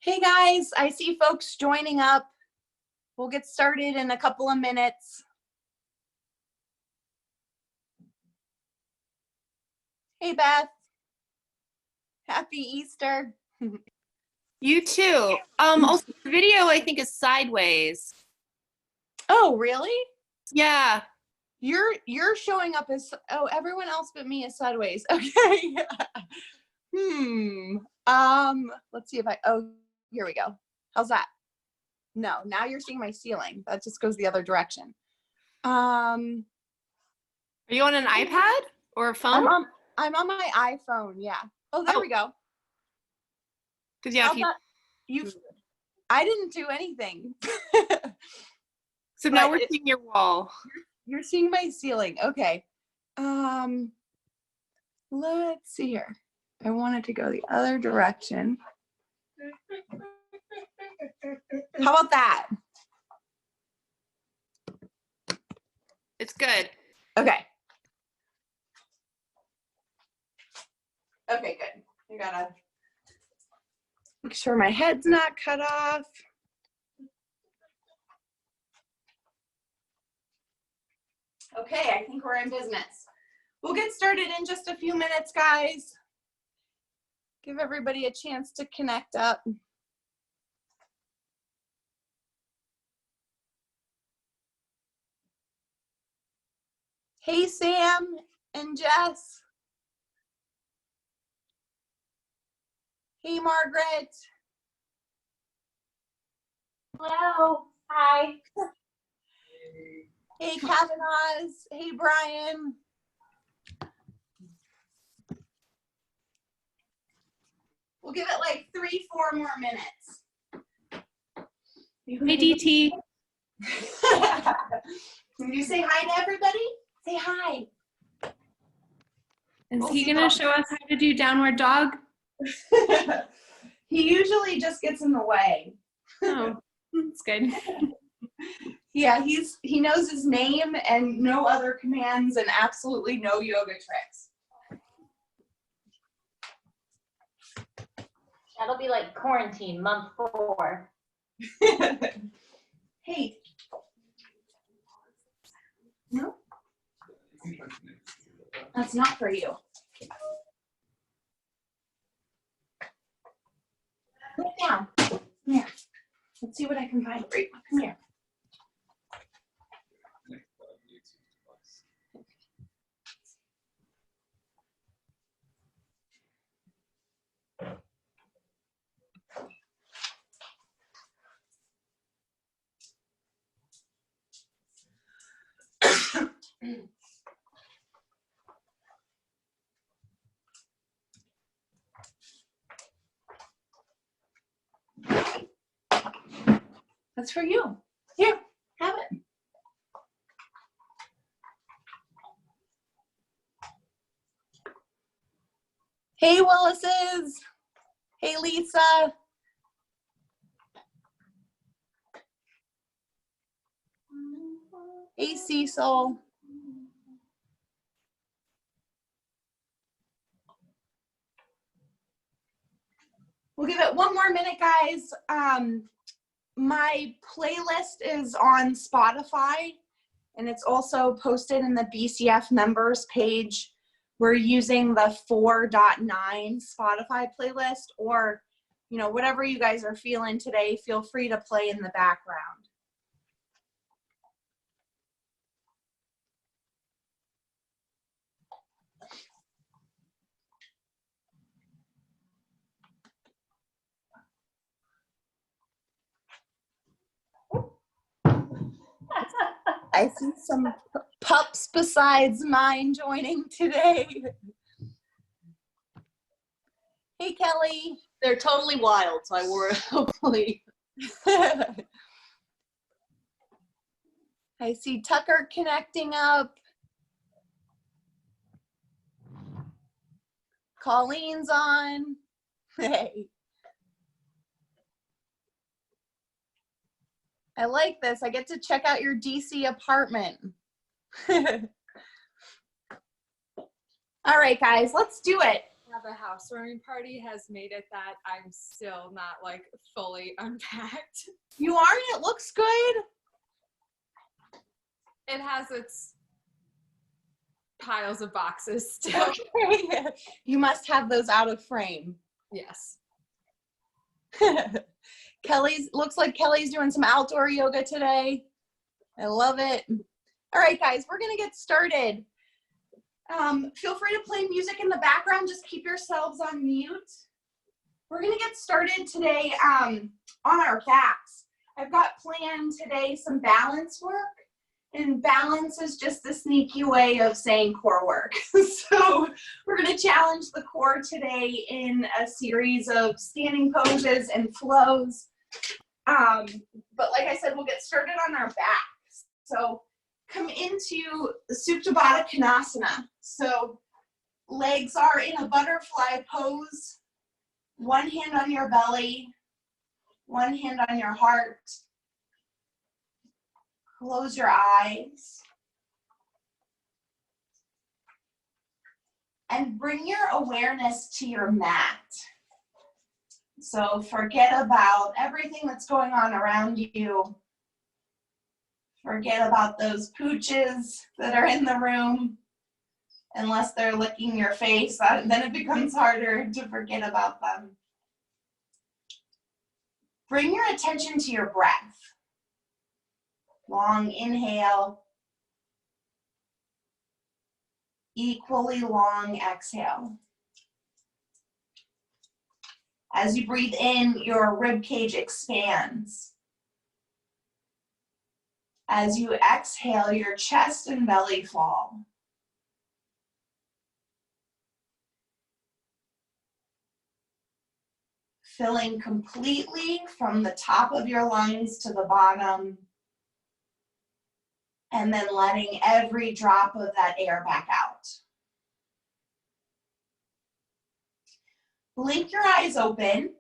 Hey guys, I see folks joining up. We'll get started in a couple of minutes. Hey Beth, happy Easter. You too. Also the video I think is sideways. Oh, really? Yeah. You're showing up as, oh, everyone else but me is sideways. Okay. Let's see if oh, here we go. How's that? No, now you're seeing my ceiling. That just goes the other direction. Are you on an iPad or a phone? I'm on my iPhone, yeah. Oh, there we go. Because yeah, I didn't do anything. So now we're seeing your wall. You're seeing my ceiling. Okay. Let's see here. I wanted to go the other direction. How about that? It's good. Okay. Okay, good. I gotta make sure my head's not cut off. Okay, I think we're in business. We'll get started in just a few minutes, guys. Give everybody a chance to connect up. Hey, Sam and Jess. Hey, Margaret. Hello. Hi. Hey, Kavanaugh. Hey, Brian. We'll give it like 3-4 more minutes. Hey, DT. Can you say hi to everybody? Say hi. Is he gonna show us how to do downward dog? He usually just gets in the way. Oh, that's good. Yeah, he knows his name and no other commands and absolutely no yoga tricks. That'll be like quarantine, month 4. Hey. No? That's not for you. Look down. Come here. Let's see what I can find for you. Come here. That's for you. Here, have it. Hey, Willis's. Hey, Lisa. Hey, Cecil. We'll give it one more minute, guys. My playlist is on Spotify, and it's also posted in the BCF members page. We're using the 4.9 Spotify playlist, or, you know, whatever you guys are feeling today, feel free to play in the background. I see some pups besides mine joining today. Hey, Kelly. They're totally wild, so I wore it, hopefully. I see Tucker connecting up. Colleen's on. Hey. I like this. I get to check out your DC apartment. All right, guys, let's do it. have a housewarming party has made it that I'm still not like fully unpacked. You are, and it looks good. It has its piles of boxes still. Okay. You must have those out of frame. Yes. Looks like Kelly's doing some outdoor yoga today. I love it. All right, guys, we're gonna get started. Feel free to play music in the background. Just keep yourselves on mute. We're gonna get started today on our backs. I've got planned today some balance work, and balance is just the sneaky way of saying core work. So we're gonna challenge the core today in a series of standing poses and flows. But like I said, we'll get started on our backs. So come into Supta Baddha Konasana. So legs are in a butterfly pose. One hand on your belly, one hand on your heart. Close your eyes. And bring your awareness to your mat. So forget about everything that's going on around you. Forget about those pooches that are in the room. Unless they're licking your face, then it becomes harder to forget about them. Bring your attention to your breath. Long inhale. Equally long exhale. As you breathe in, your rib cage expands. As you exhale, your chest and belly fall. Filling completely from the top of your lungs to the bottom, and then letting every drop of that air back out. Blink your eyes open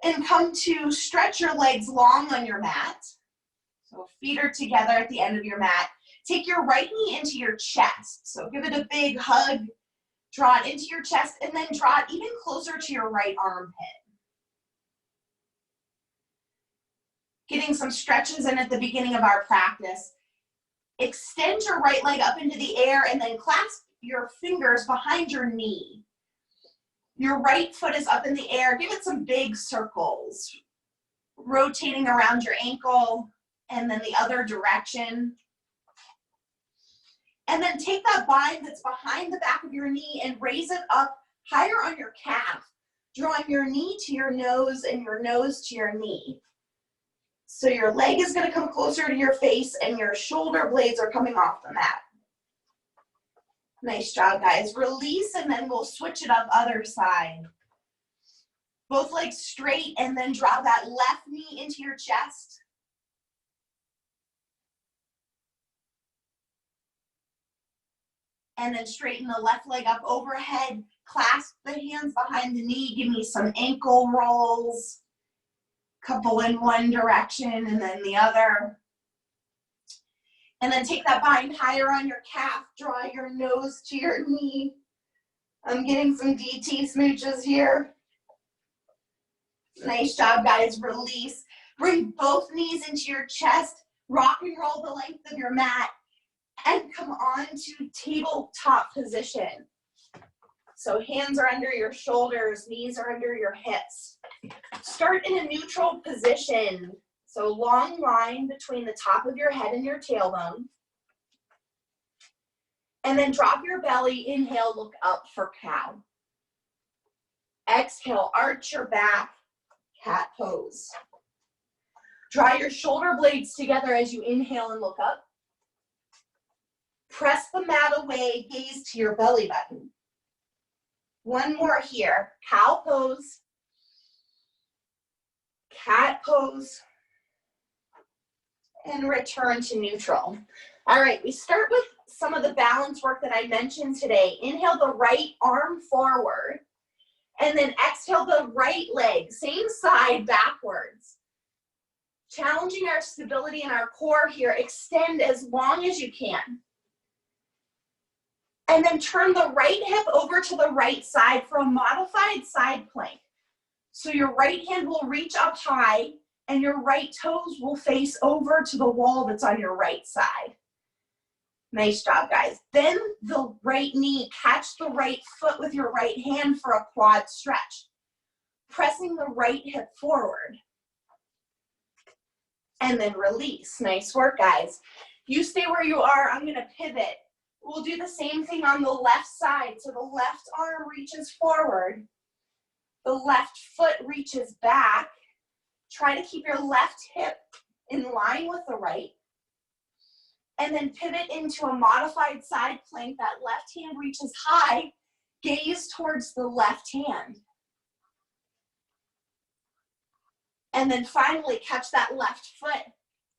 and come to stretch your legs long on your mat. So feet are together at the end of your mat. Take your right knee into your chest. So give it a big hug, draw it into your chest, and then draw it even closer to your right armpit. Getting some stretches in at the beginning of our practice. Extend your right leg up into the air and then clasp your fingers behind your knee. Your right foot is up in the air. Give it some big circles, rotating around your ankle and then the other direction. And then take that bind that's behind the back of your knee and raise it up higher on your calf, drawing your knee to your nose and your nose to your knee. So your leg is going to come closer to your face and your shoulder blades are coming off the mat. Nice job, guys. Release and then we'll switch it up other side. Both legs straight and then drop that left knee into your chest. And then straighten the left leg up overhead. Clasp the hands behind the knee. Give me some ankle rolls. Couple in one direction and then the other. And then take that bind higher on your calf. Draw your nose to your knee. I'm getting some DT smooches here. Nice job, guys. Release. Bring both knees into your chest. Rock and roll the length of your mat. And come on to tabletop position. So hands are under your shoulders, knees are under your hips. Start in a neutral position. So long line between the top of your head and your tailbone. And then drop your belly, inhale, look up for cow. Exhale, arch your back, cat pose. Draw your shoulder blades together as you inhale and look up. Press the mat away, gaze to your belly button. One more here, cow pose, cat pose, and return to neutral. All right, we start with some of the balance work that I mentioned today. Inhale the right arm forward, and then exhale the right leg, same side backwards. Challenging our stability in our core here, extend as long as you can. And then turn the right hip over to the right side for a modified side plank. So your right hand will reach up high and your right toes will face over to the wall that's on your right side. Nice job, guys. Then the right knee, catch the right foot with your right hand for a quad stretch. Pressing the right hip forward. And then release. Nice work, guys. You stay where you are. I'm gonna pivot. We'll do the same thing on the left side. So the left arm reaches forward. The left foot reaches back. Try to keep your left hip in line with the right. And then pivot into a modified side plank. That left hand reaches high. Gaze towards the left hand. And then finally catch that left foot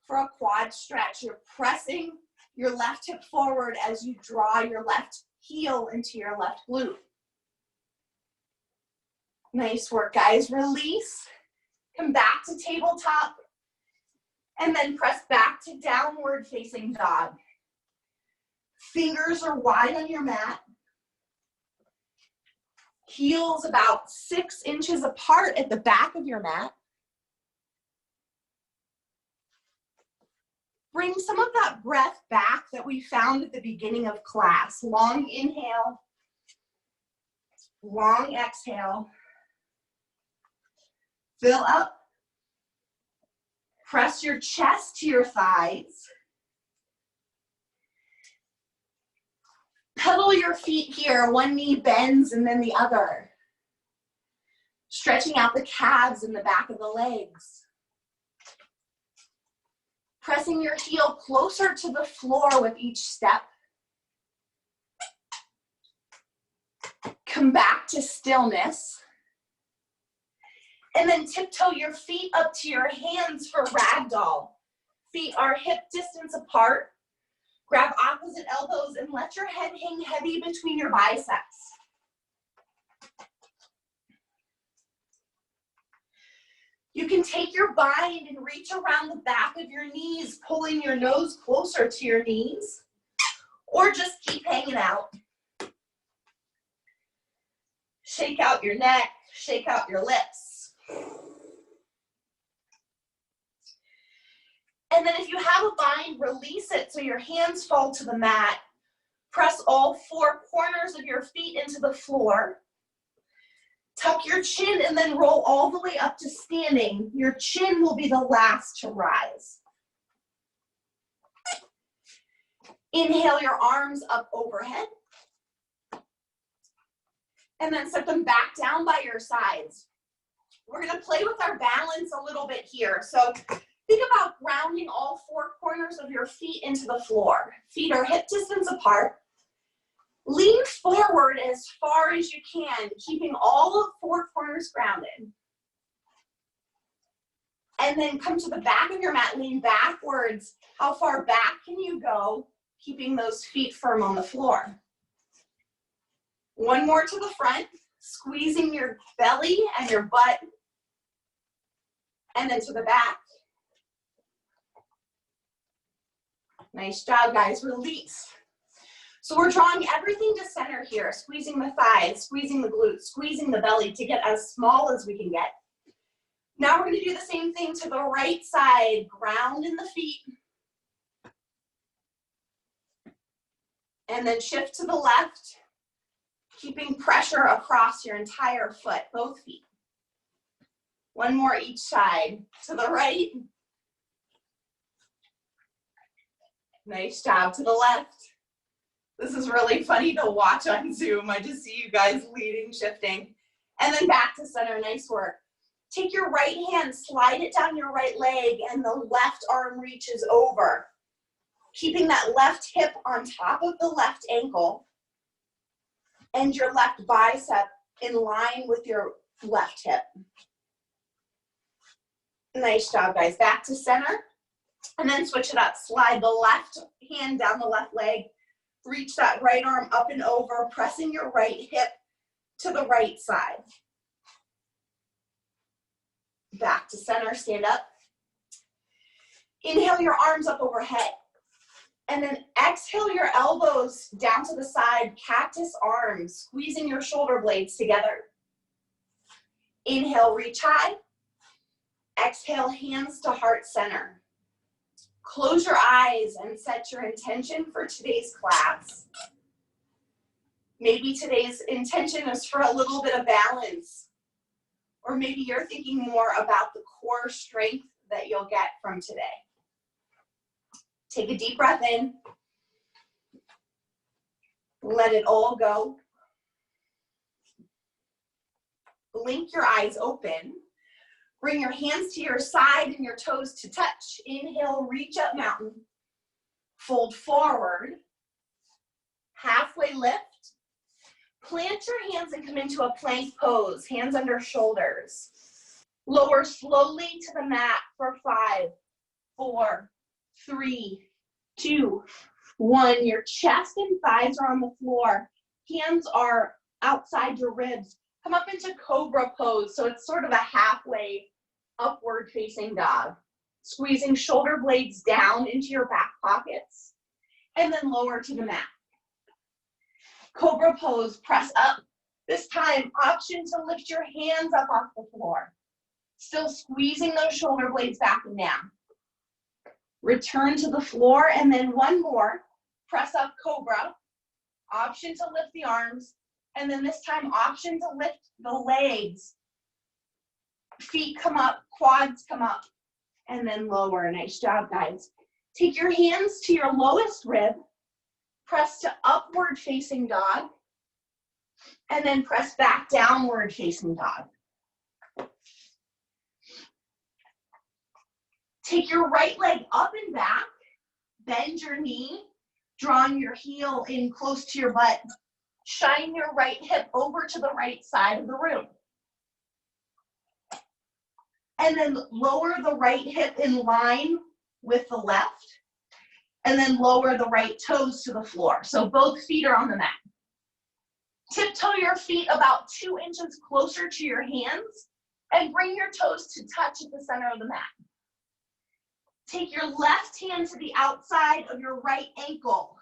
for a quad stretch. You're pressing your left hip forward as you draw your left heel into your left glute. Nice work, guys. Release. Come back to tabletop. And then press back to downward facing dog. Fingers are wide on your mat. Heels about 6 inches apart at the back of your mat. Bring some of that breath back that we found at the beginning of class. Long inhale, long exhale. Fill up. Press your chest to your thighs. Pedal your feet here. One knee bends and then the other. Stretching out the calves and the back of the legs. Pressing your heel closer to the floor with each step. Come back to stillness. And then tiptoe your feet up to your hands for ragdoll. Feet are hip distance apart. Grab opposite elbows and let your head hang heavy between your biceps. You can take your bind and reach around the back of your knees, pulling your nose closer to your knees, or just keep hanging out. Shake out your neck, shake out your lips. And then if you have a bind, release it so your hands fall to the mat. Press all 4 corners of your feet into the floor. Tuck your chin and then roll all the way up to standing. Your chin will be the last to rise. Inhale your arms up overhead. And then set them back down by your sides. We're gonna play with our balance a little bit here. So think about grounding all 4 corners of your feet into the floor. Feet are hip distance apart. Lean forward as far as you can, keeping all of 4 corners grounded. And then come to the back of your mat, lean backwards. How far back can you go, keeping those feet firm on the floor? One more to the front, squeezing your belly and your butt. And then to the back. Nice job, guys. Release. So we're drawing everything to center here, squeezing the thighs, squeezing the glutes, squeezing the belly to get as small as we can get. Now we're going to do the same thing to the right side, ground in the feet. And then shift to the left, keeping pressure across your entire foot, both feet. One more each side. To the right. Nice job. To the left. This is really funny to watch on Zoom. I just see you guys leading, shifting. And then back to center. Nice work. Take your right hand, slide it down your right leg, and the left arm reaches over. Keeping that left hip on top of the left ankle and your left bicep in line with your left hip. Nice job, guys. Back to center. And then switch it up. Slide the left hand down the left leg. Reach that right arm up and over, pressing your right hip to the right side. Back to center, stand up. Inhale your arms up overhead. And then exhale your elbows down to the side, cactus arms, squeezing your shoulder blades together. Inhale, reach high. Exhale, hands to heart center. Close your eyes and set your intention for today's class. Maybe today's intention is for a little bit of balance, or maybe you're thinking more about the core strength that you'll get from today. Take a deep breath in. Let it all go. Blink your eyes open. Bring your hands to your side and your toes to touch. Inhale, reach up mountain. Fold forward. Halfway lift. Plant your hands and come into a plank pose. Hands under shoulders. Lower slowly to the mat for 5, 4, 3, 2, 1. Your chest and thighs are on the floor. Hands are outside your ribs. Come up into cobra pose. So it's sort of a halfway upward facing dog. Squeezing shoulder blades down into your back pockets and then lower to the mat. Cobra pose, press up. This time, option to lift your hands up off the floor. Still squeezing those shoulder blades back and down. Return to the floor and then one more. Press up cobra. Option to lift the arms. And then this time, option to lift the legs. Feet come up, quads come up, and then lower. Nice job, guys. Take your hands to your lowest rib. Press to upward facing dog. And then press back downward facing dog. Take your right leg up and back. Bend your knee, drawing your heel in close to your butt. Shine your right hip over to the right side of the room. And then lower the right hip in line with the left. And then lower the right toes to the floor. So both feet are on the mat. Tiptoe your feet about 2 inches closer to your hands and bring your toes to touch at the center of the mat. Take your left hand to the outside of your right ankle.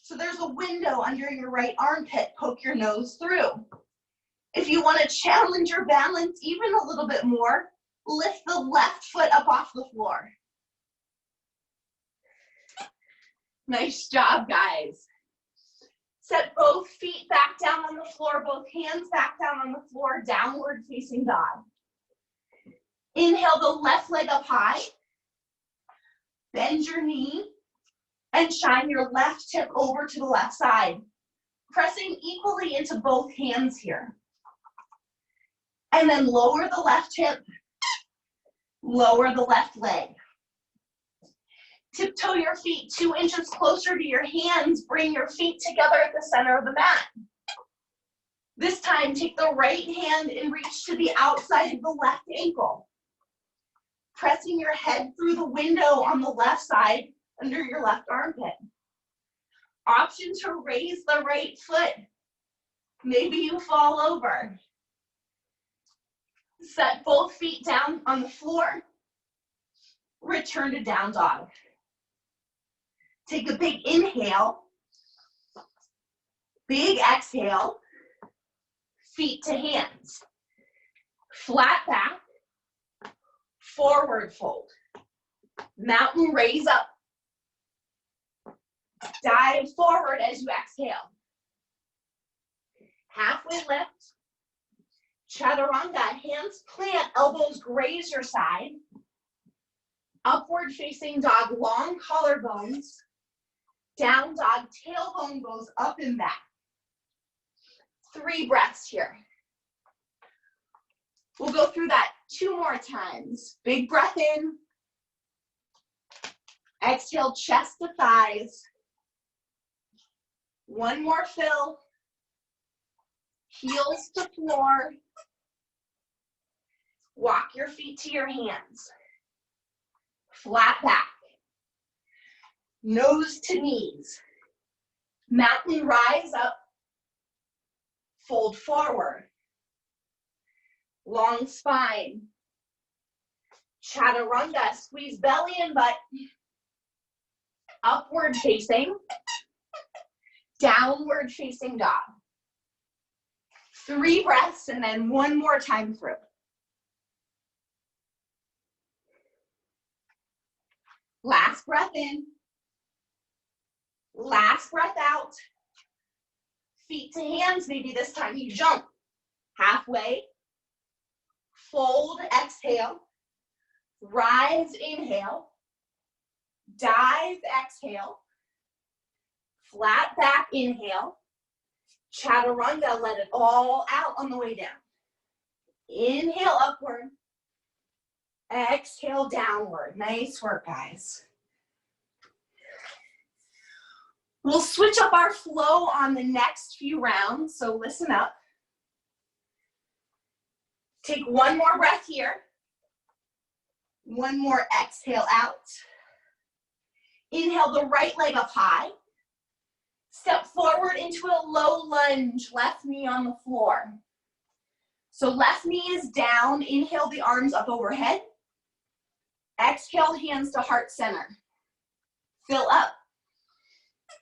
So there's a window under your right armpit. Poke your nose through. If you want to challenge your balance even a little bit more, lift the left foot up off the floor. Nice job, guys. Set both feet back down on the floor, both hands back down on the floor, downward facing dog. Inhale the left leg up high. Bend your knee and shine your left hip over to the left side, pressing equally into both hands here. And then lower the left hip, lower the left leg. Tiptoe your feet 2 inches closer to your hands. Bring your feet together at the center of the mat. This time, take the right hand and reach to the outside of the left ankle. Pressing your head through the window on the left side under your left armpit. Option to raise the right foot. Maybe you fall over. Set both feet down on the floor. Return to down dog. Take a big inhale, big exhale, feet to hands. Flat back, forward fold. Mountain raise up. Dive forward as you exhale. Halfway lift. Chaturanga, hands plant, elbows graze your side. Upward facing dog, long collarbones. Down dog, tailbone goes up and back. 3 breaths here. We'll go through that 2 more times. Big breath in. Exhale, chest to thighs. 1 more fill. Heels to floor. Walk your feet to your hands. Flat back. Nose to knees. Mountain rise up. Fold forward. Long spine. Chaturanga, squeeze belly and butt. upward facing, downward facing dog. 3 breaths and then one more time through. Last breath in. Last breath out. Feet to hands, maybe this time you jump. Halfway. Fold, exhale. Rise, inhale. Dive, exhale. Flat back, inhale. Chaturanga, let it all out on the way down. Inhale upward. Exhale downward. Nice work, guys. We'll switch up our flow on the next few rounds, so listen up. Take one more breath here. One more exhale out. Inhale the right leg up high. Step forward into a low lunge, left knee on the floor. So left knee is down. Inhale the arms up overhead. Exhale, hands to heart center. Fill up.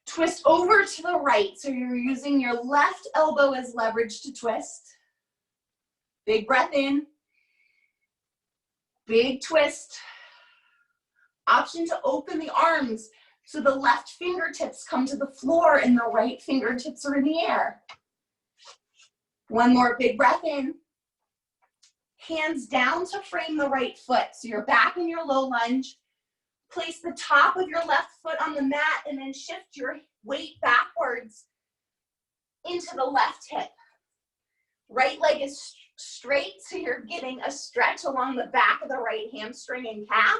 Twist over to the right. So you're using your left elbow as leverage to twist. Big breath in. Big twist. Option to open the arms so the left fingertips come to the floor and the right fingertips are in the air. One more big breath in. Hands down to frame the right foot. So you're back in your low lunge. Place the top of your left foot on the mat and then shift your weight backwards into the left hip. Right leg is straight, so you're getting a stretch along the back of the right hamstring and calf.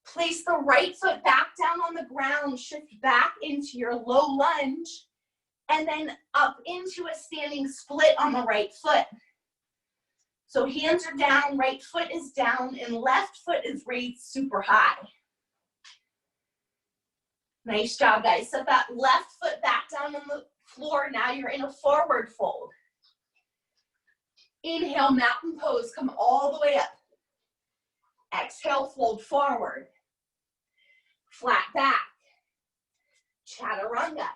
Place the right foot back down on the ground, shift back into your low lunge, and then up into a standing split on the right foot. So hands are down, right foot is down, and left foot is raised super high. Nice job, guys. Set that left foot back down on the floor. Now you're in a forward fold. Inhale, mountain pose, come all the way up. Exhale, fold forward. Flat back. Chaturanga.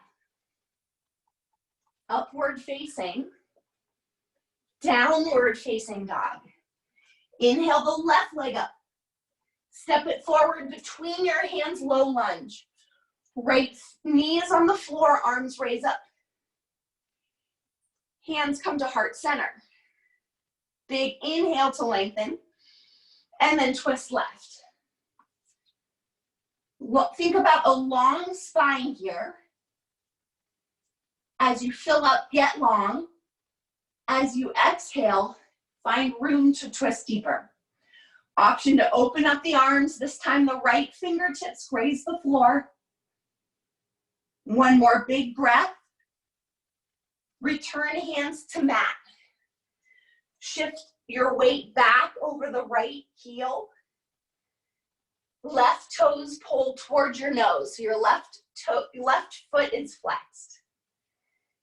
Upward facing. Downward facing dog. Inhale the left leg up. Step it forward between your hands, low lunge. Right knee is on the floor, arms raise up. Hands come to heart center. Big inhale to lengthen. And then twist left. Think about a long spine here. As you fill up, get long. As you exhale, find room to twist deeper. Option to open up the arms. This time the right fingertips graze the floor. One more big breath. Return hands to mat. Shift your weight back over the right heel. Left toes pull towards your nose. So your left foot is flexed.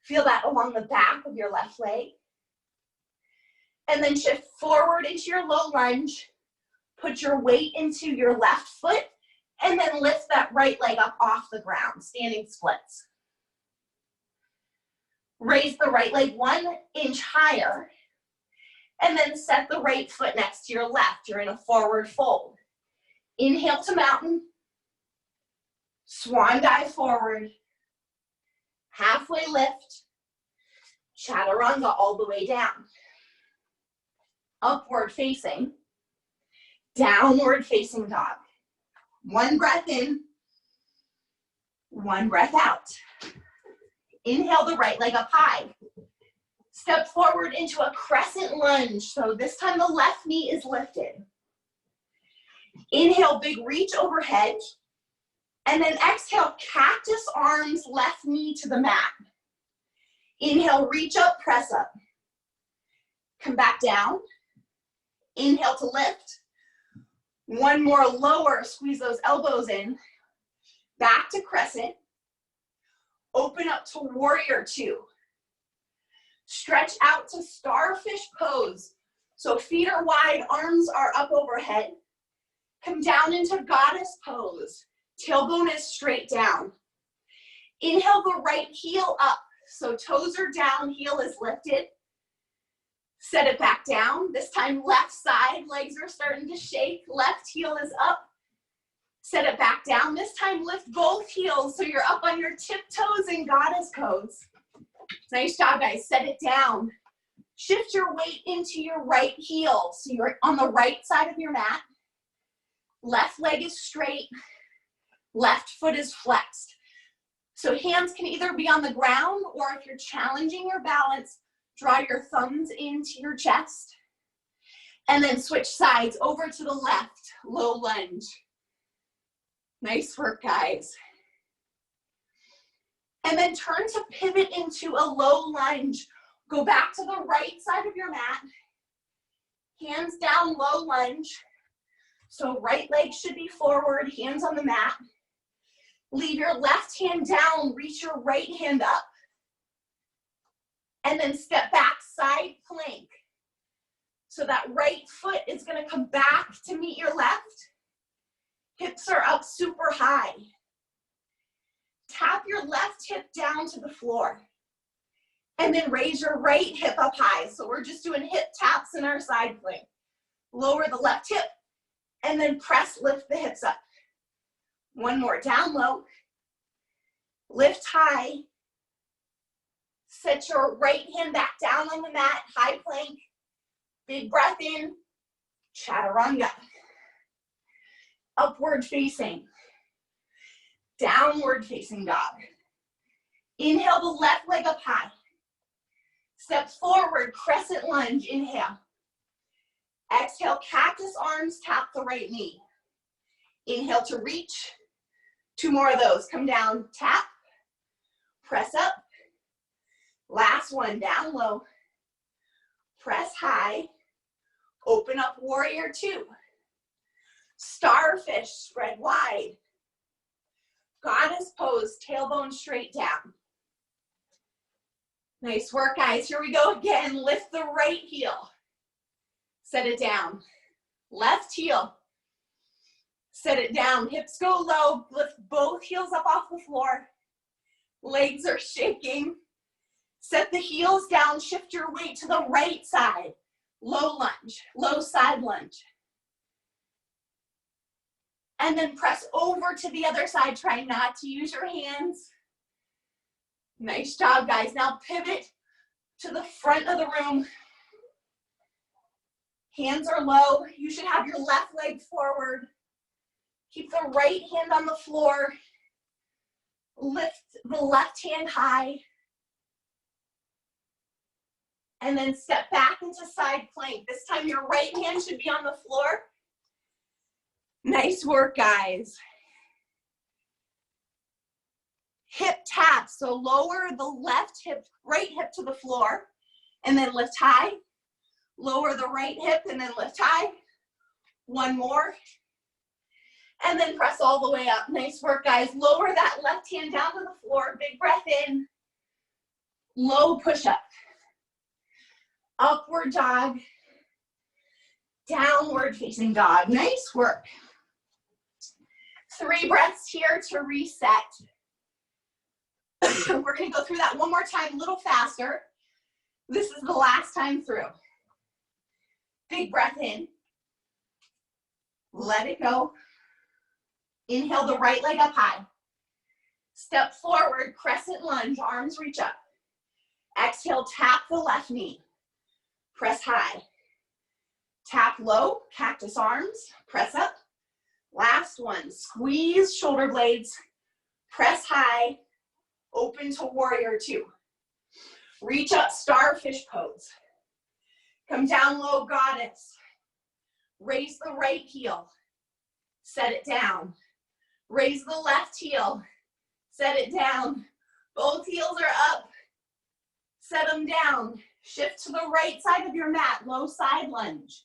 Feel that along the back of your left leg. And then shift forward into your low lunge. Put your weight into your left foot. And then lift that right leg up off the ground, standing splits. Raise the right leg 1 inch higher. And then set the right foot next to your left. You're in a forward fold. Inhale to mountain. Swan dive forward. Halfway lift. Chaturanga all the way down. Upward facing. Downward facing dog. 1 breath in. 1 breath out. Inhale the right leg up high. Step forward into a crescent lunge. So this time the left knee is lifted. Inhale, big reach overhead. And then exhale, cactus arms, left knee to the mat. Inhale, reach up, press up. Come back down. Inhale to lift. 1 more lower, squeeze those elbows in. Back to crescent. Open up to warrior 2. Stretch out to starfish pose. So feet are wide, arms are up overhead. Come down into goddess pose. Tailbone is straight down. Inhale the right heel up. So toes are down, heel is lifted. Set it back down. This time left side, legs are starting to shake. Left heel is up. Set it back down. This time lift both heels so you're up on your tiptoes in goddess pose. Nice job, guys. Set it down. Shift your weight into your right heel. So you're on the right side of your mat. Left leg is straight. Left foot is flexed. So hands can either be on the ground, or if you're challenging your balance, draw your thumbs into your chest. And then switch sides over to the left, low lunge. Nice work, guys. And then turn to pivot into a low lunge. Go back to the right side of your mat. Hands down, low lunge. So right leg should be forward, hands on the mat. Leave your left hand down, reach your right hand up. And then step back, side plank. So that right foot is gonna come back to meet your left. Hips are up super high. Tap your left hip down to the floor. And then raise your right hip up high. So we're just doing hip taps in our side plank. Lower the left hip, and then press, lift the hips up. One more, down low. Lift high. Set your right hand back down on the mat, high plank. Big breath in, chaturanga. Upward facing. Downward facing dog. Inhale the left leg up high. Step forward, crescent lunge, inhale. Exhale, cactus arms, tap the right knee. Inhale to reach. 2 more of those. Come down, tap, press up. Last one, down low. Press high. Open up, warrior 2. Starfish, spread wide. Goddess pose, tailbone straight down. Nice work, guys. Here we go again. Lift the right heel. Set it down. Left heel. Set it down. Hips go low. Lift both heels up off the floor. Legs are shaking. Set the heels down. Shift your weight to the right side. Low lunge. Low side lunge. And then press over to the other side. Try not to use your hands. Nice job, guys. Now pivot to the front of the room. Hands are low. You should have your left leg forward. Keep the right hand on the floor. Lift the left hand high. And then step back into side plank. This time your right hand should be on the floor. Nice work, guys. Hip tap, so lower the left hip, right hip to the floor, and then lift high. Lower the right hip and then lift high. One more. And then press all the way up. Nice work, guys. Lower that left hand down to the floor. Big breath in. Low push up. Upward dog. Downward facing dog. Nice work. 3 breaths here to reset. We're going to go through that one more time, a little faster. This is the last time through. Big breath in. Let it go. Inhale the right leg up high. Step forward, crescent lunge, arms reach up. Exhale, tap the left knee. Press high. Tap low, cactus arms, press up. Last one, squeeze shoulder blades, press high, open to warrior 2. Reach up, starfish pose. Come down low, goddess. Raise the right heel. Set it down. Raise the left heel. Set it down. Both heels are up. Set them down. Shift to the right side of your mat, low side lunge.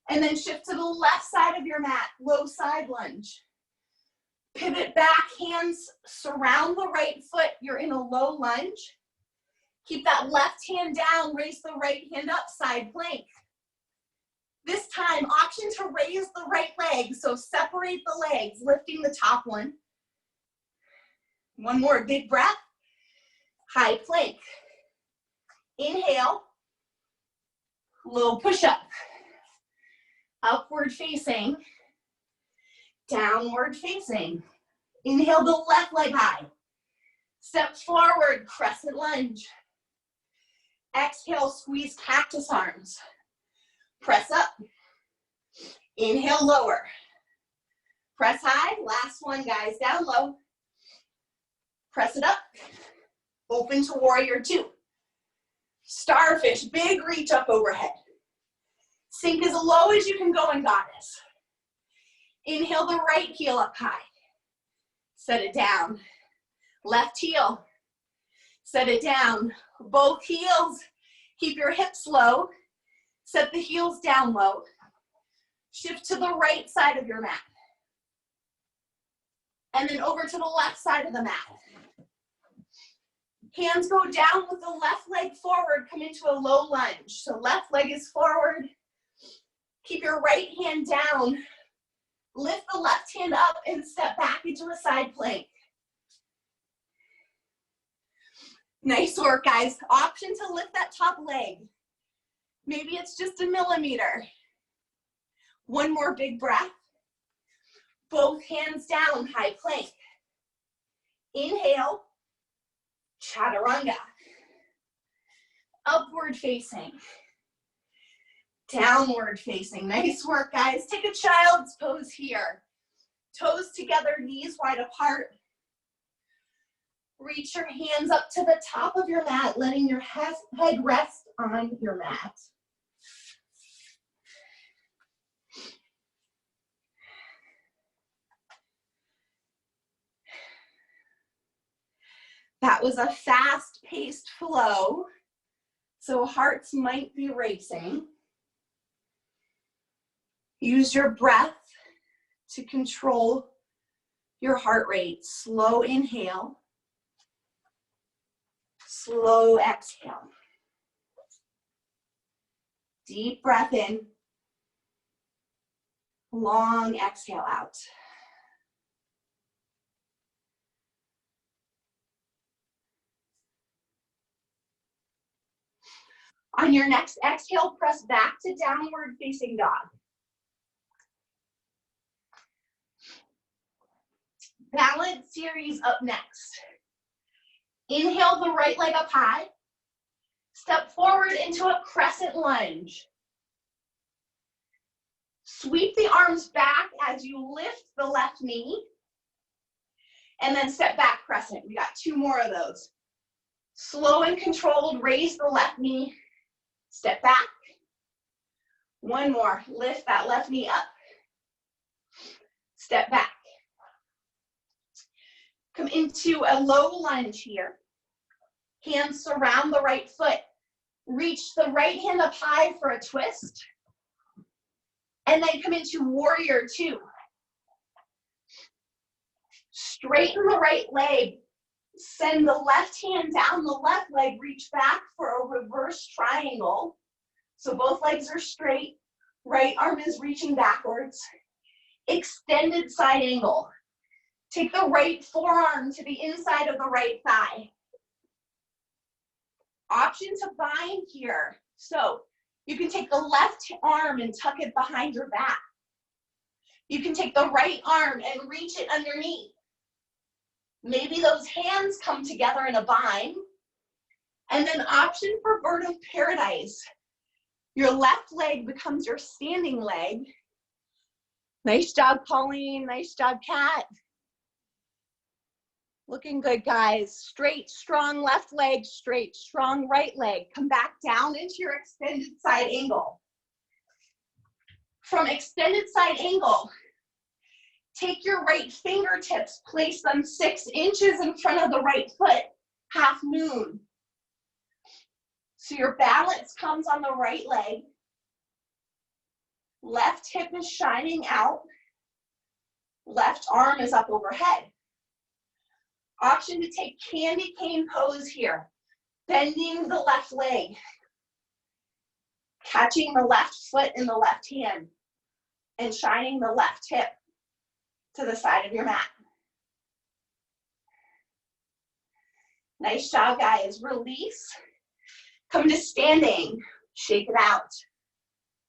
And then shift to the left side of your mat, low side lunge. Pivot back, hands surround the right foot. You're in a low lunge. Keep that left hand down, raise the right hand up, side plank. This time, option to raise the right leg. So separate the legs, lifting the top one. One more big breath. High plank. Inhale. Low push-up. Upward facing. Downward facing. Inhale the left leg high. Step forward, crescent lunge. Exhale, squeeze cactus arms. Press up. Inhale, lower. Press high. Last one, guys. Down low. Press it up. Open to warrior two. Starfish, big reach up overhead. Sink as low as you can go in goddess. Inhale the right heel up high. Set it down. Left heel. Set it down. Both heels. Keep your hips low. Set the heels down low. Shift to the right side of your mat. And then over to the left side of the mat. Hands go down with the left leg forward. Come into a low lunge. So left leg is forward. Keep your right hand down. Lift the left hand up and step back into a side plank. Nice work, guys. Option to lift that top leg. Maybe it's just a millimeter. One more big breath. Both hands down, high plank. Inhale, chaturanga. Upward facing. Downward facing. Nice work, guys. Take a child's pose here. Toes together, knees wide apart. Reach your hands up to the top of your mat, letting your head rest on your mat. That was a fast-paced flow, so hearts might be racing. Use your breath to control your heart rate. Slow inhale. Slow exhale. Deep breath in. Long exhale out. On your next exhale, press back to downward facing dog. Balance series up next. Inhale the right leg up high. Step forward into a crescent lunge. Sweep the arms back as you lift the left knee. And then step back crescent. We got two more of those. Slow and controlled, raise the left knee. Step back. One more. Lift that left knee up. Step back. Come into a low lunge here. Hands surround the right foot. Reach the right hand up high for a twist. And then come into warrior two. Straighten the right leg. Send the left hand down the left leg. Reach back for a reverse triangle. So both legs are straight. Right arm is reaching backwards. Extended side angle. Take the right forearm to the inside of the right thigh. Option to bind here. So you can take the left arm and tuck it behind your back. You can take the right arm and reach it underneath. Maybe those hands come together in a bind. And then option for bird of paradise. Your left leg becomes your standing leg. Nice job, Pauline. Nice job, Kat. Looking good, guys. Straight, strong left leg, straight, strong right leg. Come back down into your extended side angle. From extended side angle, take your right fingertips, place them 6 inches in front of the right foot, half moon. So your balance comes on the right leg. Left hip is shining out. Left arm is up overhead. Option to take candy cane pose here. Bending the left leg. Catching the left foot in the left hand. and shining the left hip to the side of your mat. Nice job, guys. Release. Come to standing. Shake it out.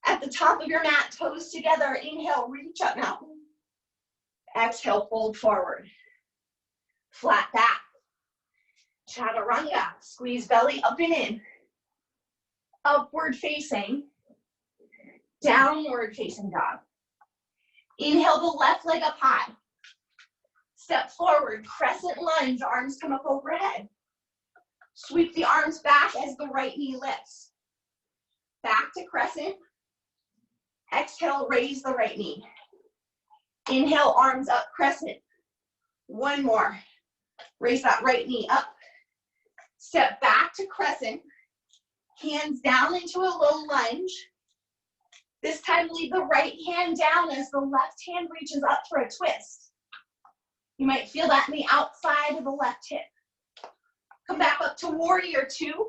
At the top of your mat, toes together. Inhale, reach up mountain. Exhale, fold forward. Flat back. Chaturanga. Squeeze belly up and in. Upward facing. Downward facing dog. Inhale the left leg up high. Step forward, crescent lunge, arms come up overhead. Sweep the arms back as the right knee lifts. Back to crescent. Exhale, raise the right knee. Inhale, arms up, crescent. One more. Raise that right knee up. Step back to crescent. Hands down into a low lunge. This time leave the right hand down as the left hand reaches up for a twist. You might feel that in the outside of the left hip. Come back up to warrior two.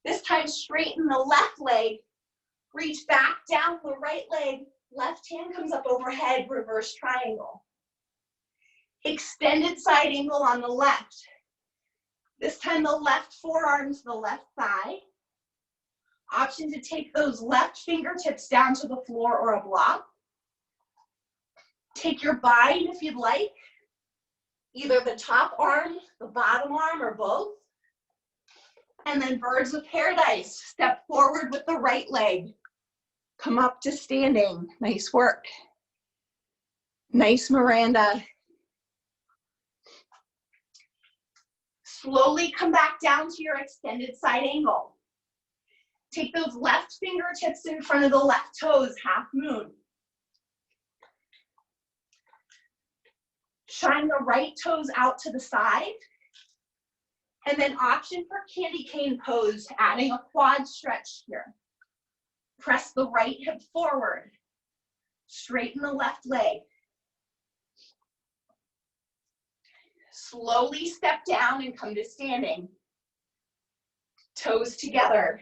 This time straighten the left leg. Reach back down the right leg. Left hand comes up overhead, reverse triangle. Extended side angle on the left. This time the left forearm to the left thigh. Option to take those left fingertips down to the floor or a block. Take your bind if you'd like. Either the top arm, the bottom arm, or both. And then birds of paradise. Step forward with the right leg. Come up to standing. Nice work. Nice, Miranda. Slowly come back down to your extended side angle. Take those left fingertips in front of the left toes, half moon. Shine the right toes out to the side. And then option for candy cane pose, adding a quad stretch here. Press the right hip forward. Straighten the left leg. Slowly step down and come to standing. Toes together.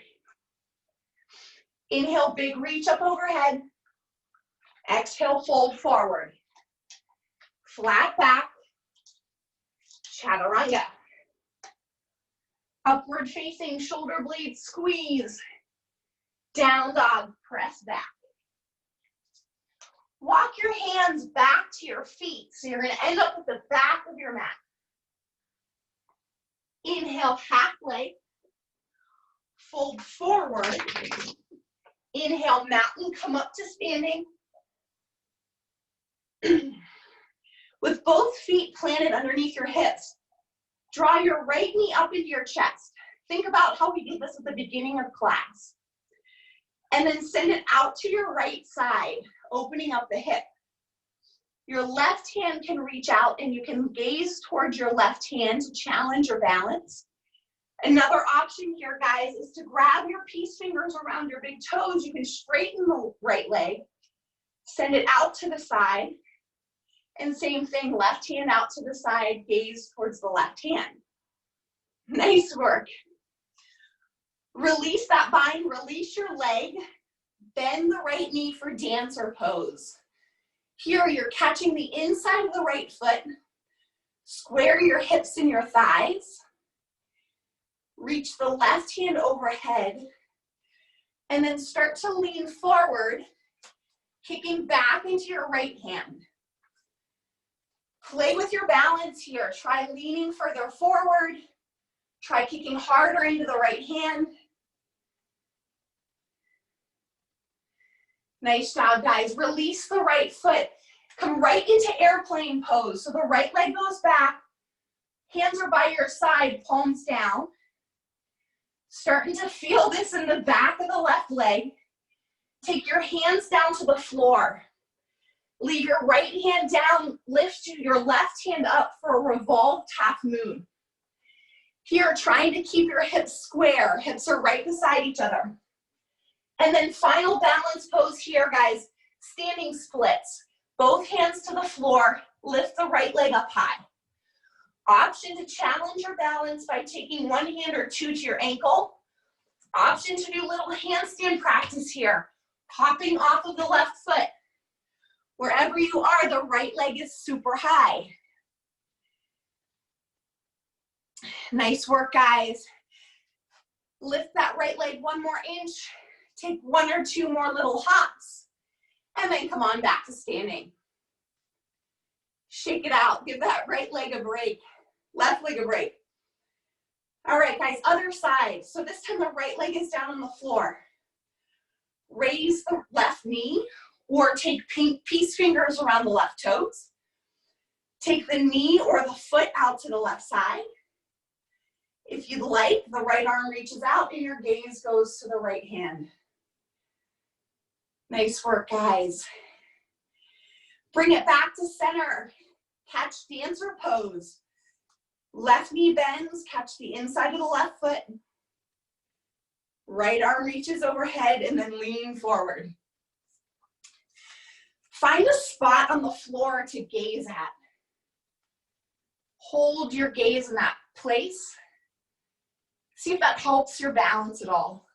Inhale, big reach up overhead. Exhale, fold forward. Flat back. Chaturanga. Upward facing shoulder blades squeeze. Down dog, press back. Walk your hands back to your feet. So you're gonna end up with the back of your mat. Inhale, half leg. Fold forward. Inhale, mountain, come up to standing. With both feet planted underneath your hips, draw your right knee up into your chest. Think about how we did this at the beginning of class. And then send it out to your right side, opening up the hip. Your left hand can reach out and you can gaze towards your left hand to challenge your balance. Another option here, guys, is to grab your peace fingers around your big toes. You can straighten the right leg, send it out to the side, and same thing, left hand out to the side, gaze towards the left hand. Nice work. Release that bind, release your leg, bend the right knee for dancer pose. Here, you're catching the inside of the right foot, square your hips and your thighs, reach the left hand overhead, and then start to lean forward, kicking back into your right hand. Play with your balance here. Try leaning further forward. Try kicking harder into the right hand. Nice job, guys. Release the right foot. Come right into airplane pose. So the right leg goes back. Hands are by your side, palms down. Starting to feel this in the back of the left leg. Take your hands down to the floor. Leave your right hand down, lift your left hand up for a revolved half moon. Here, trying to keep your hips square. Hips are right beside each other. And then final balance pose here, guys. Standing splits. Both hands to the floor. Lift the right leg up high. Option to challenge your balance by taking one hand or two to your ankle. Option to do little handstand practice here. Hopping off of the left foot. Wherever you are, the right leg is super high. Nice work, guys. Lift that right leg 1 more inch. Take 1 or 2 more little hops. And then come on back to standing. Shake it out. Give that right leg a break. Left leg a break. All right, guys, other side. So this time the right leg is down on the floor. Raise the left knee or take peace fingers around the left toes. Take the knee or the foot out to the left side. If you'd like, the right arm reaches out and your gaze goes to the right hand. Nice work, guys. Bring it back to center. Catch dancer pose. Left knee bends, catch the inside of the left foot. Right arm reaches overhead and then lean forward. Find a spot on the floor to gaze at. Hold your gaze in that place. See if that helps your balance at all.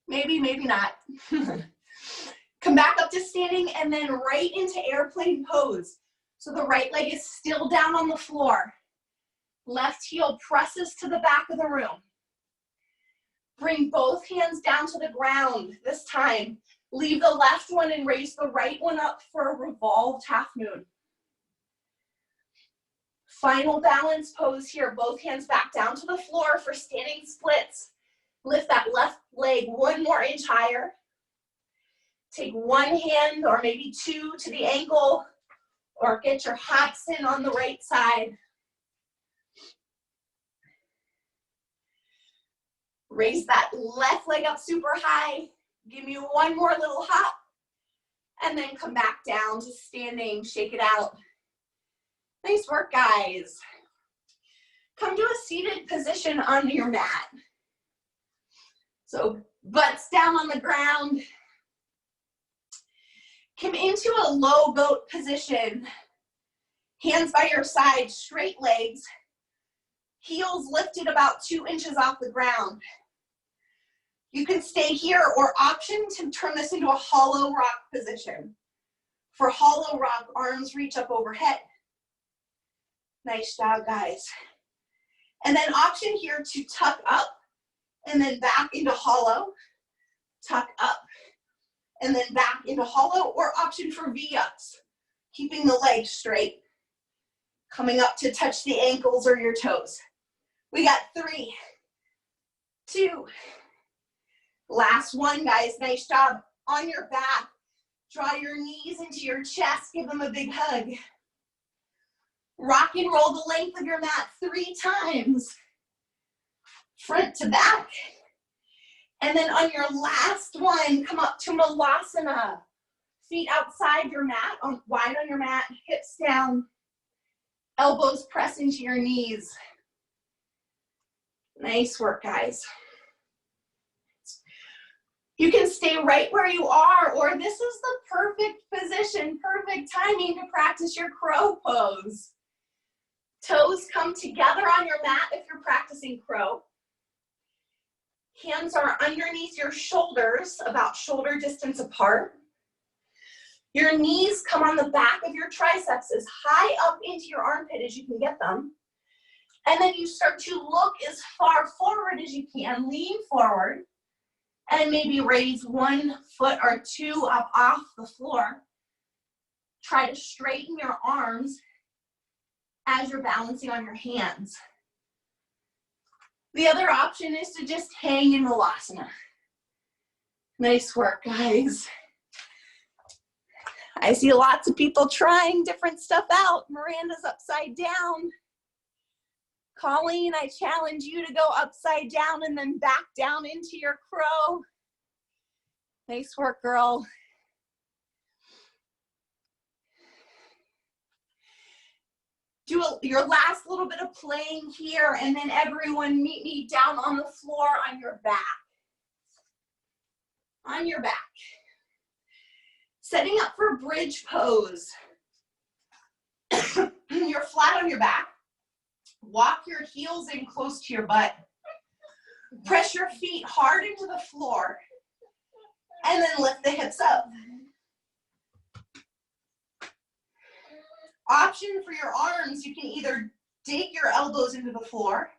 Maybe, maybe not. Come back up to standing and then right into airplane pose. So the right leg is still down on the floor. Left heel presses to the back of the room. Bring both hands down to the ground this time. Leave the left one and raise the right one up for a revolved half moon. Final balance pose here. Both hands back down to the floor for standing splits. Lift that left leg 1 more inch higher. Take 1 hand or maybe 2 to the ankle or get your hops in on the right side. Raise that left leg up super high. Give me 1 more little hop. And then come back down to standing. Shake it out. Nice work, guys. Come to a seated position on your mat. So butts down on the ground. Come into a low goat position. Hands by your side, straight legs. Heels lifted about 2 inches off the ground. You can stay here or option to turn this into a hollow rock position. For hollow rock, arms reach up overhead. Nice job, guys. And then option here to tuck up and then back into hollow. Tuck up and then back into hollow, or option for V-ups. Keeping the legs straight. Coming up to touch the ankles or your toes. We got 3, 2, last one, guys. Nice job. On your back, draw your knees into your chest. Give them a big hug. Rock and roll the length of your mat 3 times. Front to back. And then on your last one, come up to Malasana. Feet outside your mat, wide on your mat, hips down. Elbows press into your knees. Nice work, guys. You can stay right where you are, or this is the perfect position, perfect timing to practice your crow pose. Toes come together on your mat if you're practicing crow. Hands are underneath your shoulders, about shoulder distance apart. Your knees come on the back of your triceps as high up into your armpit as you can get them. And then you start to look as far forward as you can, lean forward, and maybe raise 1 foot or 2 up off the floor. Try to straighten your arms as you're balancing on your hands. The other option is to just hang in Malasana. Nice work, guys. I see lots of people trying different stuff out. Miranda's upside down. Colleen, I challenge you to go upside down and then back down into your crow. Nice work, girl. Do your last little bit of playing here, and then everyone meet me down on the floor on your back. On your back. Setting up for bridge pose. You're flat on your back. Walk your heels in close to your butt. Press your feet hard into the floor. And then lift the hips up. Option for your arms, you can either dig your elbows into the floor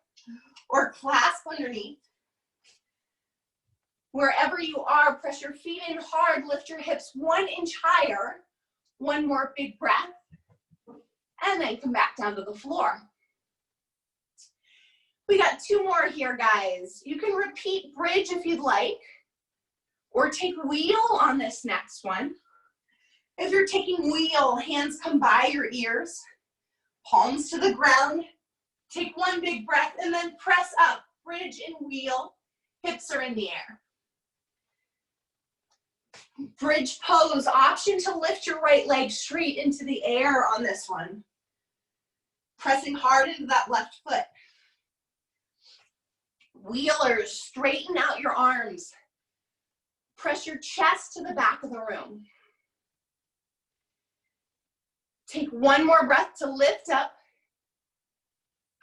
or clasp underneath. Wherever you are, press your feet in hard, lift your hips 1 inch higher. One more big breath. And then come back down to the floor. We got 2 more here, guys. You can repeat bridge if you'd like, or take wheel on this next one. If you're taking wheel, hands come by your ears, palms to the ground. Take 1 big breath and then press up, bridge and wheel, hips are in the air. Bridge pose, option to lift your right leg straight into the air on this one. Pressing hard into that left foot. Wheelers, straighten out your arms. Press your chest to the back of the room. Take 1 more breath to lift up,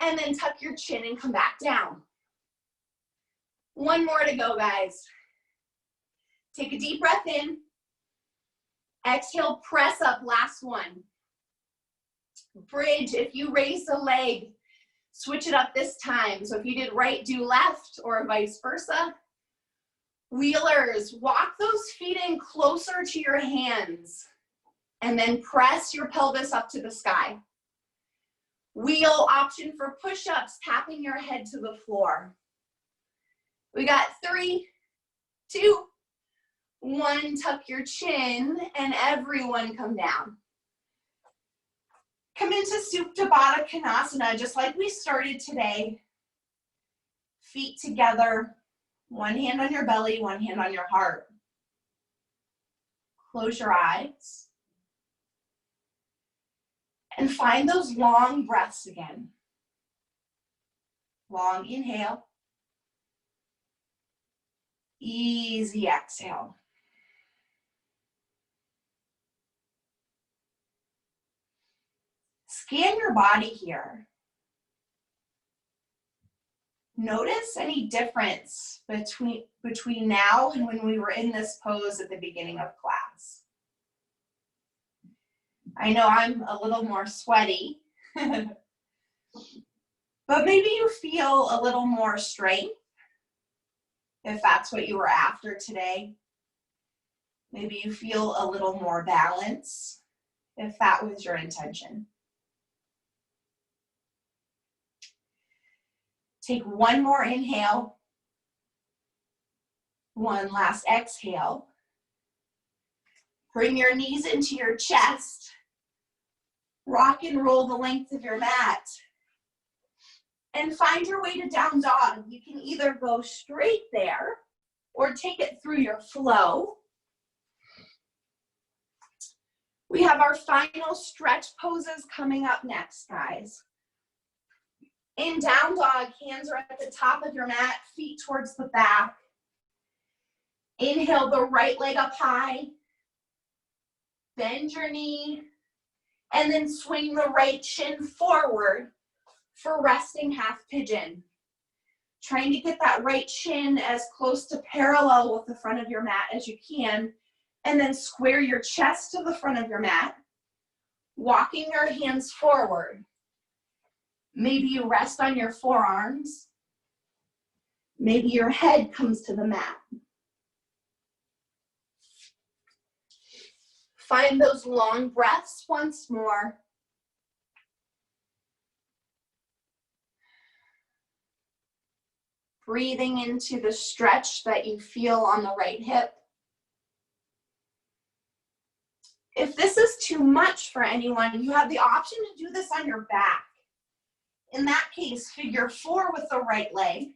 and then tuck your chin and come back down. 1 more to go, guys. Take a deep breath in. Exhale, press up, last one. Bridge, if you raise the leg, switch it up this time. So if you did right, do left, or vice versa. Wheelers, walk those feet in closer to your hands, and then press your pelvis up to the sky. Wheel, option for push-ups, tapping your head to the floor. We got 3, 2, 1, tuck your chin, and everyone come down. Come into Supta Baddha Konasana, just like we started today. Feet together, 1 hand on your belly, 1 hand on your heart. Close your eyes. And find those long breaths again. Long inhale. Easy exhale. Scan your body here. Notice any difference between now and when we were in this pose at the beginning of class. I know I'm a little more sweaty, but maybe you feel a little more strength if that's what you were after today. Maybe you feel a little more balance if that was your intention. Take 1 more inhale, 1 last exhale. Bring your knees into your chest. Rock and roll the length of your mat. And find your way to down dog. You can either go straight there or take it through your flow. We have our final stretch poses coming up next, guys. In down dog, hands are at the top of your mat, feet towards the back. Inhale the right leg up high. Bend your knee. And then swing the right shin forward for resting half pigeon. Trying to get that right shin as close to parallel with the front of your mat as you can. And then square your chest to the front of your mat. Walking your hands forward. Maybe you rest on your forearms. Maybe your head comes to the mat. Find those long breaths once more. Breathing into the stretch that you feel on the right hip. If this is too much for anyone, you have the option to do this on your back. In that case, figure 4 with the right leg.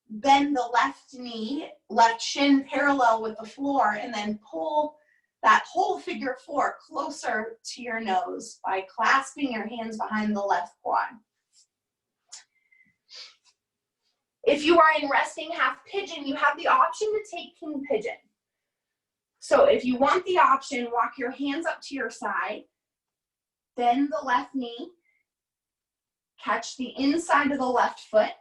Bend the left knee, left shin parallel with the floor, and then pull that whole figure 4 closer to your nose by clasping your hands behind the left quad. If you are in resting half pigeon, you have the option to take king pigeon. So if you want the option, walk your hands up to your side, bend the left knee, catch the inside of the left foot,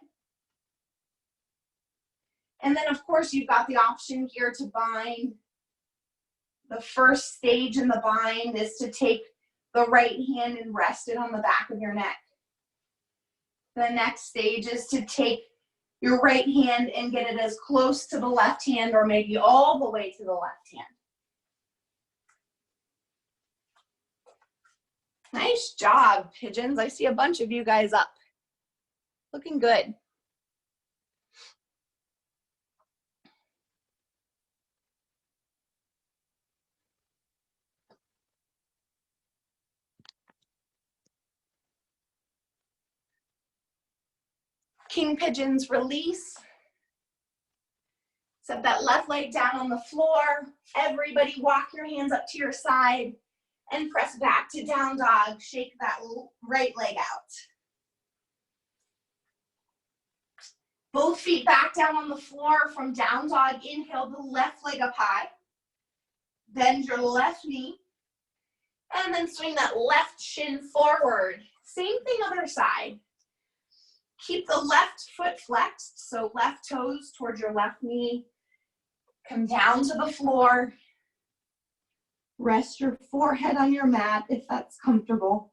And then of course you've got the option here to bind. The first stage in the bind is to take the right hand and rest it on the back of your neck. The next stage is to take your right hand and get it as close to the left hand or maybe all the way to the left hand. Nice job, pigeons. I see a bunch of you guys up. Looking good. King pigeons release. Set that left leg down on the floor. Everybody walk your hands up to your side and press back to down dog. Shake that right leg out. Both feet back down on the floor from down dog. Inhale the left leg up high. Bend your left knee. And then swing that left shin forward. Same thing other side. Keep the left foot flexed, so left toes towards your left knee. Come down to the floor. Rest your forehead on your mat if that's comfortable.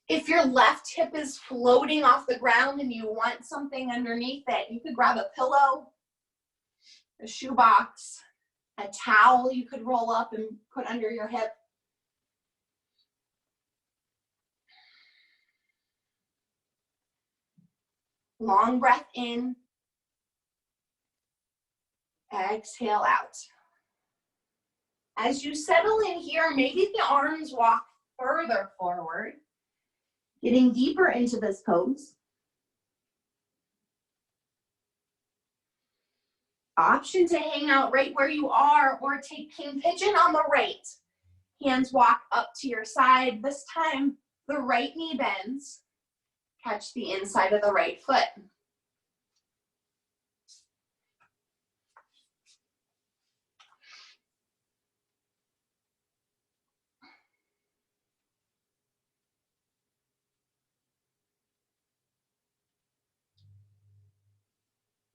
If your left hip is floating off the ground and you want something underneath it, you could grab a pillow, a shoebox, a towel you could roll up and put under your hip. Long breath in. Exhale out. As you settle in here, maybe the arms walk further forward, getting deeper into this pose. Option to hang out right where you are or take king pigeon on the right. Hands walk up to your side. This time, the right knee bends. Catch the inside of the right foot.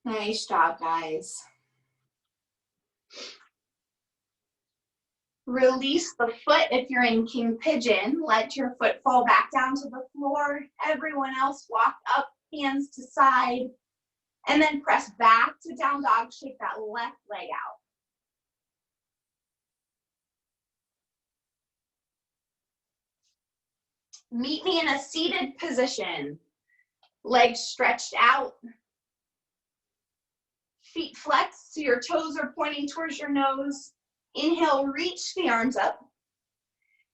Nice job, guys. Release the foot if you're in king pigeon. Let your foot fall back down to the floor. Everyone else walk up, hands to side, and then press back to down dog. Shake that left leg out. Meet me in a seated position. Legs stretched out. Feet flexed so your toes are pointing towards your nose. Inhale, reach the arms up.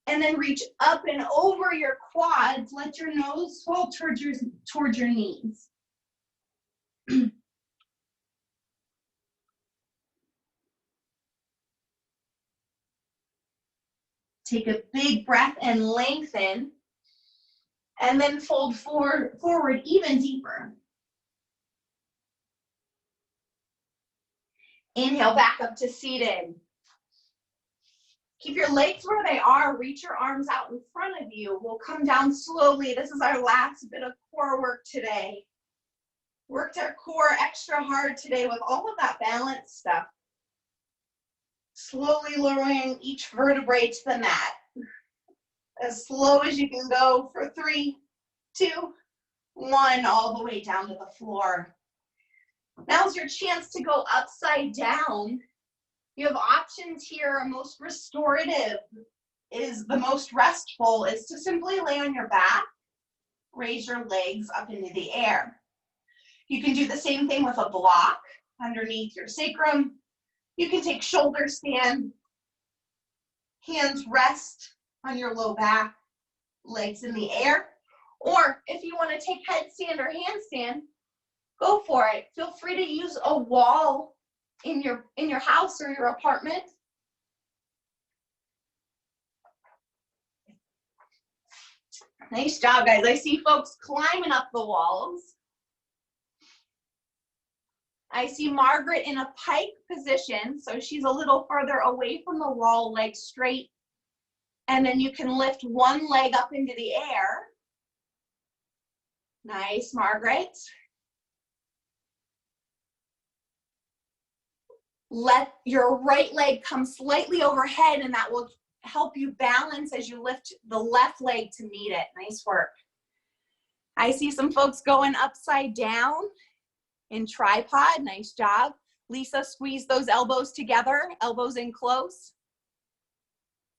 And then reach up and over your quads. Let your nose swell towards your knees. Take a big breath and lengthen. And then fold forward even deeper. Inhale back up to seated. Keep your legs where they are. Reach your arms out in front of you. We'll come down slowly. This is our last bit of core work today. Worked our core extra hard today with all of that balance stuff. Slowly lowering each vertebrae to the mat. As slow as you can go for 3, 2, 1, all the way down to the floor. Now's your chance to go upside down. You have options here. Most restorative is the most restful is to simply lay on your back, raise your legs up into the air. You can do the same thing with a block underneath your sacrum. You can take shoulder stand, hands rest on your low back, legs in the air. Or if you want to take headstand or handstand, go for it. Feel free to use a wall in your house or your apartment. Nice job, guys. I see folks climbing up the walls. I see Margaret in a pike position, so she's a little further away from the wall, legs straight. And then you can lift one leg up into the air. Nice, Margaret. Let your right leg come slightly overhead, and that will help you balance as you lift the left leg to meet it. Nice work. I see some folks going upside down in tripod. Nice job. Lisa, squeeze those elbows together, elbows in close.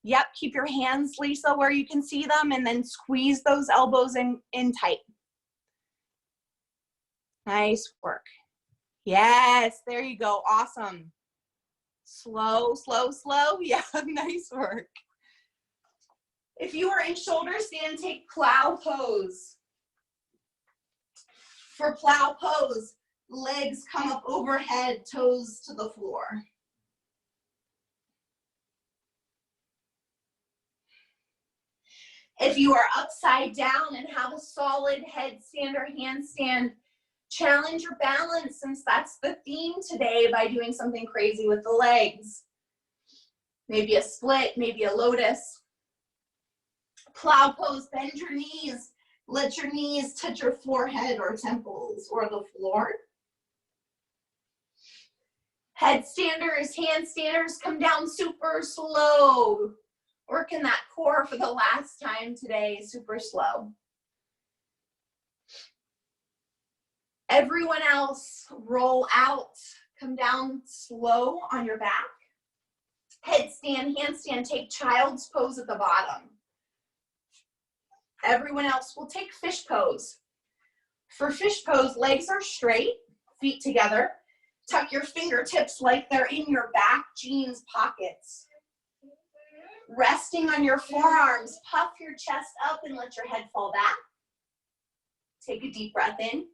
Yep, keep your hands, Lisa, where you can see them, and then squeeze those elbows in tight. Nice work. Yes, there you go. Awesome. Slow, slow, slow. Yeah, nice work. If you are in shoulder stand, take plow pose. For plow pose, legs come up overhead, toes to the floor. If you are upside down and have a solid headstand or handstand, challenge your balance, since that's the theme today, by doing something crazy with the legs. Maybe a split, maybe a lotus. Plow pose, bend your knees. Let your knees touch your forehead or temples or the floor. Headstanders, handstanders, come down super slow. Working that core for the last time today, super slow. Everyone else, roll out, come down slow on your back. Headstand, handstand, take child's pose at the bottom. Everyone else will take fish pose. For fish pose, legs are straight, feet together. Tuck your fingertips like they're in your back jeans pockets. Resting on your forearms, puff your chest up and let your head fall back. Take a deep breath in.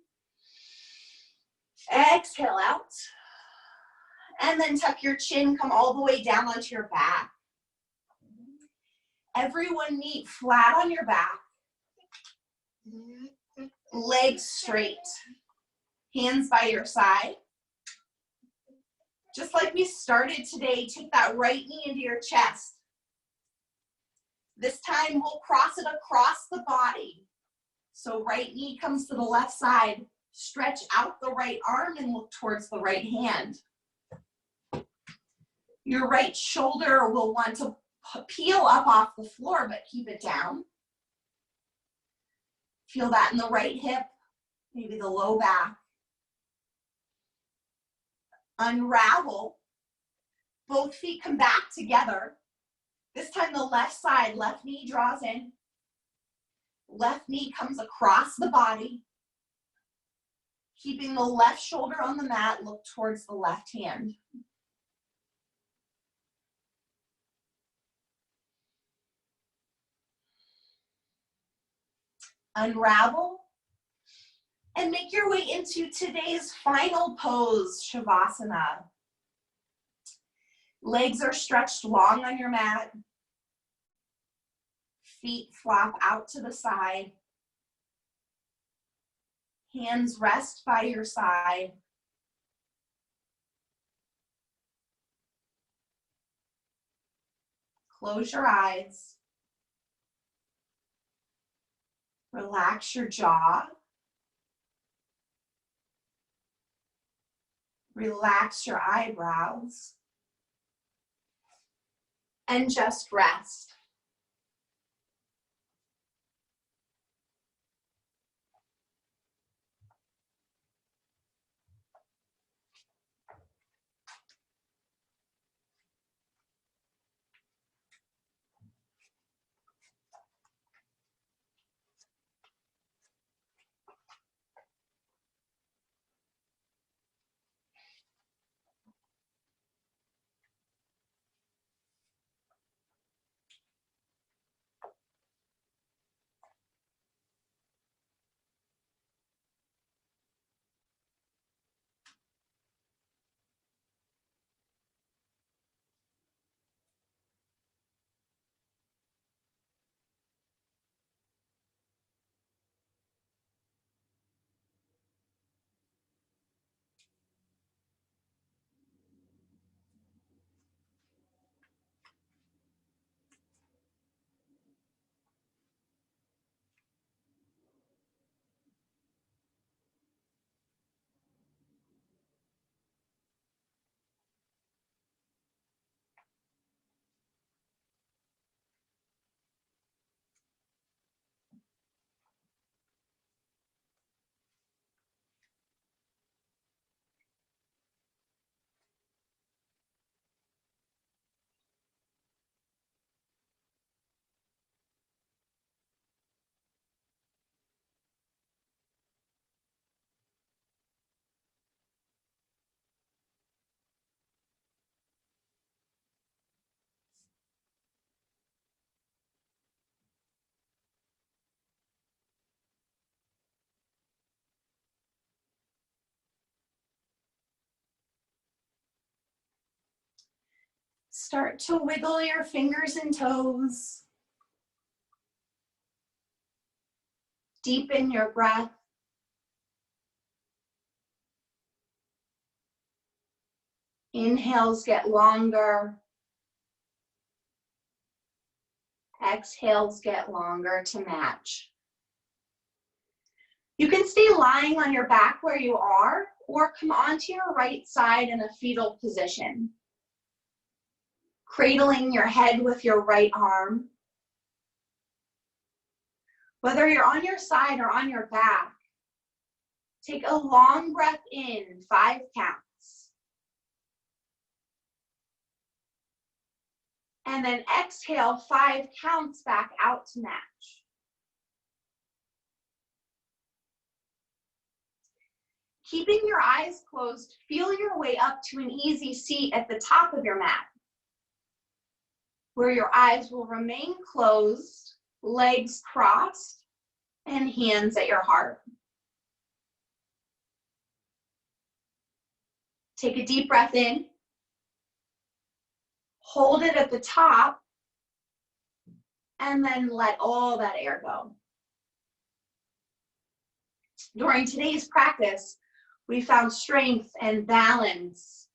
Exhale out. And then tuck your chin, come all the way down onto your back. Everyone meet flat on your back. Legs straight. Hands by your side. Just like we started today, take that right knee into your chest. This time we'll cross it across the body. So right knee comes to the left side. Stretch out the right arm and look towards the right hand. Your right shoulder will want to peel up off the floor, but keep it down. Feel that in the right hip, maybe the low back. Unravel. Both feet come back together. This time the left side, left knee draws in. Left knee comes across the body. Keeping the left shoulder on the mat, look towards the left hand. Unravel. And make your way into today's final pose, Shavasana. Legs are stretched long on your mat. Feet flop out to the side. Hands rest by your side. Close your eyes. Relax your jaw. Relax your eyebrows. And just rest. Start to wiggle your fingers and toes. Deepen your breath. Inhales get longer. Exhales get longer to match. You can stay lying on your back where you are, or come onto your right side in a fetal position. Cradling your head with your right arm. Whether you're on your side or on your back, take a long breath in, 5 counts. And then exhale 5 counts back out to match. Keeping your eyes closed, feel your way up to an easy seat at the top of your mat, where your eyes will remain closed, legs crossed, and hands at your heart. Take a deep breath in. Hold it at the top, and then let all that air go. During today's practice, we found strength and balance.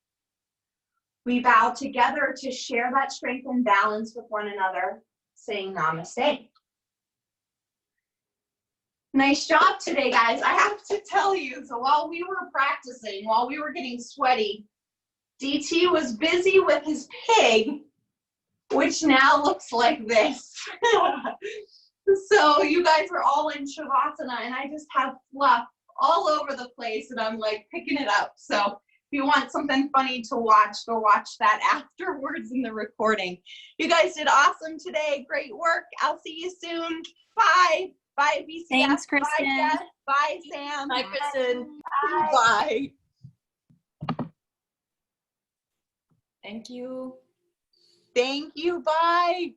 We vow together to share that strength and balance with one another, saying namaste. Nice job today, guys. I have to tell you, so while we were practicing, while we were getting sweaty, DT was busy with his pig, which now looks like this. So you guys are all in Shavasana, and I just have fluff all over the place, and I'm like picking it up. So if you want something funny to watch, go watch that afterwards in the recording. You guys did awesome today. Great work. I'll see you soon. Bye. Bye, BCF. Thanks, Bye, Kristen. Jess. Bye, Sam. Hi, Kristen. Bye. Thank you. Thank you. Bye.